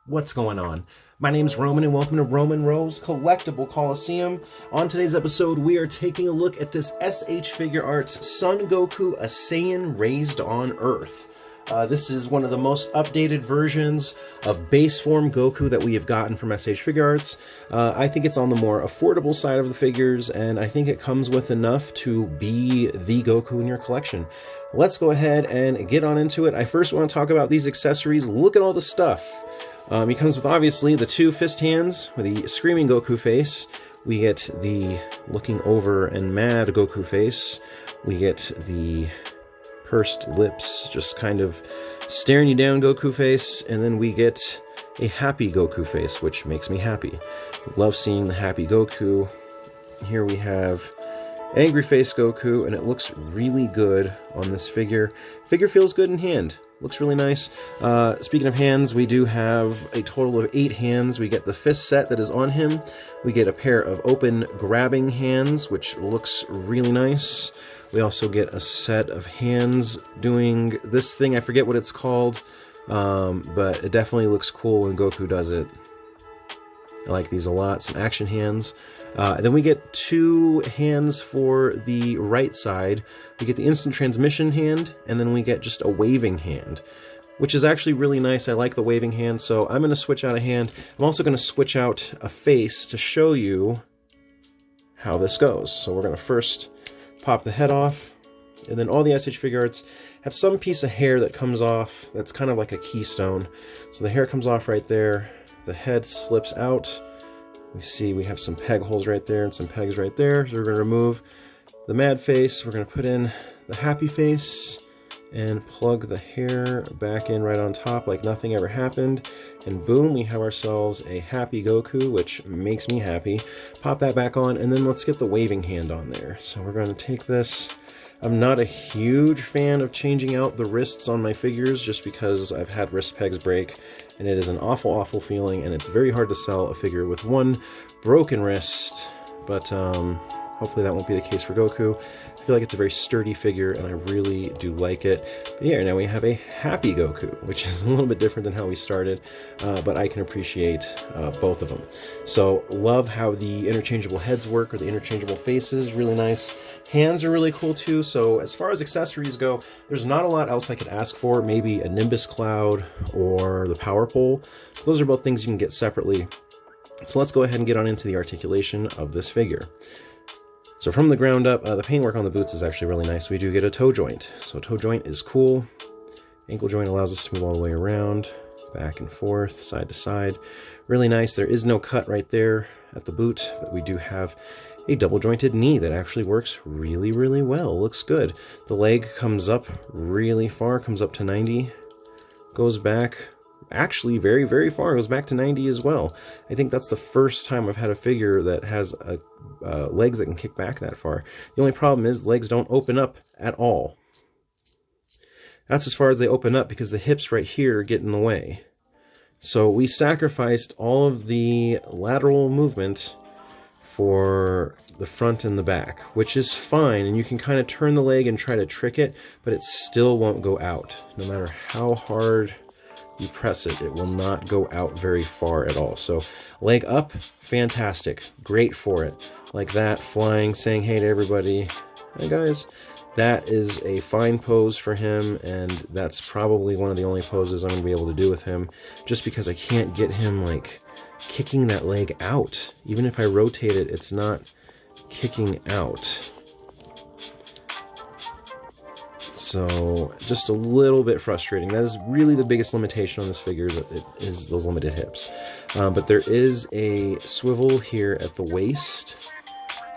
What's going on? My name's Roman and welcome to Roman Rose Collectible Coliseum. On today's episode, we are taking a look at this S.H.Figuarts Son Goku, a Saiyan Raised on Earth. This is one of the most updated versions of base form Goku that we have gotten from S.H.Figuarts. I think it's on the more affordable side of the figures, and I think it comes with enough to be the Goku in your collection. Let's go ahead and get on into it. I first want to talk about these accessories. Look at all the stuff. He comes with, obviously, the two fist hands with the screaming Goku face. We get the looking over and mad Goku face. We get the pursed lips, just kind of staring you down Goku face. And then we get a happy Goku face, which makes me happy. Love seeing the happy Goku. Here we have angry face Goku, and it looks really good on this figure. Figure feels good in hand. Looks really nice. Speaking of hands, we do have a total of 8 hands. We get the fist set that is on him. We get a pair of open grabbing hands, which looks really nice. We also get a set of hands doing this thing. I forget what it's called, but it definitely looks cool when Goku does it. I like these a lot. Some action hands. Then we get 2 hands for the right side. We get the instant transmission hand, and then we get just a waving hand, which is actually really nice. I like the waving hand, so I'm going to switch out a hand. I'm also going to switch out a face to show you how this goes. So we're going to first pop the head off, and then all the S.H.Figuarts have some piece of hair that comes off that's kind of like a keystone. So the hair comes off right there. The head slips out. We see we have some peg holes right there and some pegs right there. So we're going to remove the mad face. We're going to put in the happy face and plug the hair back in right on top like nothing ever happened. And boom, we have ourselves a happy Goku, which makes me happy. Pop that back on, and then let's get the waving hand on there. So we're going to take this. I'm not a huge fan of changing out the wrists on my figures just because I've had wrist pegs break, and it is an awful, awful feeling, and it's very hard to sell a figure with one broken wrist, but hopefully that won't be the case for Goku. I feel like it's a very sturdy figure, and I really do like it. But yeah, now we have a happy Goku, which is a little bit different than how we started, but I can appreciate both of them. So, love how the interchangeable heads work, or the interchangeable faces, really nice. Hands are really cool too, so as far as accessories go, there's not a lot else I could ask for. Maybe a Nimbus Cloud or the Power Pole. Those are both things you can get separately. So let's go ahead and get on into the articulation of this figure. So from the ground up, the paintwork on the boots is actually really nice. We do get a toe joint. So toe joint is cool. Ankle joint allows us to move all the way around, back and forth, side to side. Really nice. There is no cut right there at the boot, but we do have a double jointed knee that actually works really, really well. Looks good. The leg comes up really far, comes up to 90, goes back actually very, very far, goes back to 90 as well. I think that's the first time I've had a figure that has legs that can kick back that far. The only problem is legs don't open up at all. That's as far as they open up because the hips right here get in the way. So we sacrificed all of the lateral movement for the front and the back, which is fine, and you can kind of turn the leg and try to trick it, but it still won't go out. No matter how hard you press it, it will not go out very far at all. So leg up, fantastic, great for it. Like that, flying, saying hey to everybody. Hey guys. That is a fine pose for him, and that's probably one of the only poses I'm going to be able to do with him, just because I can't get him like kicking that leg out. Even if I rotate it, it's not kicking out. So just a little bit frustrating. That is really the biggest limitation on this figure, is those limited hips. But there is a swivel here at the waist.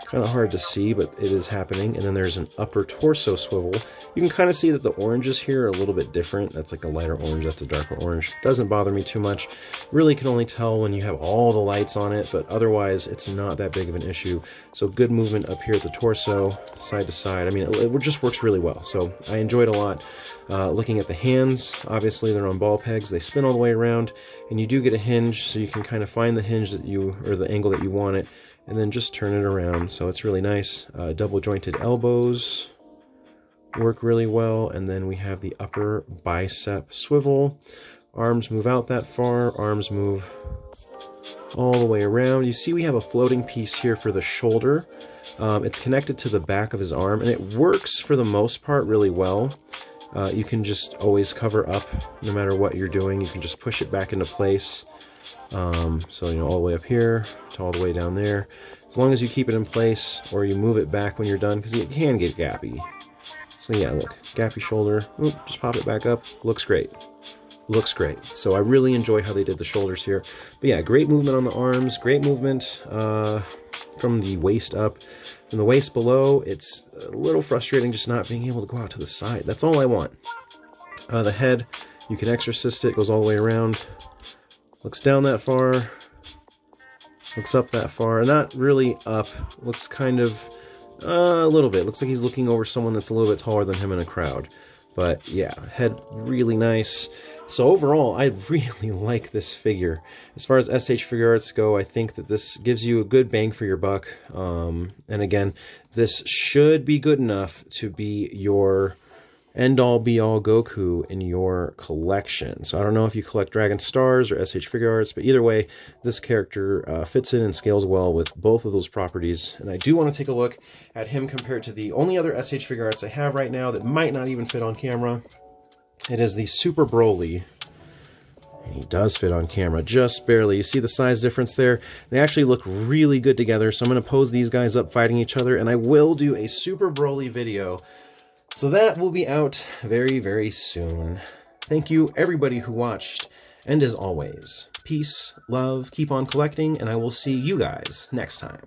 Kind of hard to see, but it is happening. And then there's an upper torso swivel. You can kind of see that the oranges here are a little bit different. That's like a lighter orange, that's a darker orange. Doesn't bother me too much. Really can only tell when you have all the lights on it, but otherwise it's not that big of an issue. So good movement up here at the torso, side to side. I mean, it just works really well. So I enjoyed a lot. Looking at the hands, obviously they're on ball pegs. They spin all the way around, and you do get a hinge, so you can kind of find the hinge that you, or the angle that you want it, and then just turn it around. So it's really nice. Double jointed elbows work really well. And then we have the upper bicep swivel, Arms move out that far, arms move all the way around. You see we have a floating piece here for the shoulder. It's connected to the back of his arm, and it works for the most part really well. You can just always cover up no matter what you're doing. You can just push it back into place. So, you know, all the way up here to all the way down there. As long as you keep it in place, or you move it back when you're done, because it can get gappy. So yeah, look, gappy shoulder. Oop, just pop it back up. Looks great. Looks great. So I really enjoy how they did the shoulders here. But yeah, great movement on the arms, great movement from the waist up. From the waist below, it's a little frustrating just not being able to go out to the side. That's all I want. The head, you can exorcist it, goes all the way around. Looks down that far. Looks up that far. Not really up. Looks kind of a little bit. Looks like he's looking over someone that's a little bit taller than him in a crowd. But yeah, head really nice. So overall, I really like this figure. As far as S.H.Figuarts go, I think that this gives you a good bang for your buck. And again, this should be good enough to be your end-all be-all Goku in your collection. So I don't know if you collect Dragon Stars or S.H.Figuarts, but either way, this character fits in and scales well with both of those properties. And I do want to take a look at him compared to the only other S.H.Figuarts I have right now that might not even fit on camera. It is the Super Broly. And he does fit on camera, just barely. You see the size difference there? They actually look really good together, so I'm going to pose these guys up fighting each other, and I will do a Super Broly video. So that will be out very, very soon. Thank you, everybody who watched. And as always, peace, love, keep on collecting, and I will see you guys next time.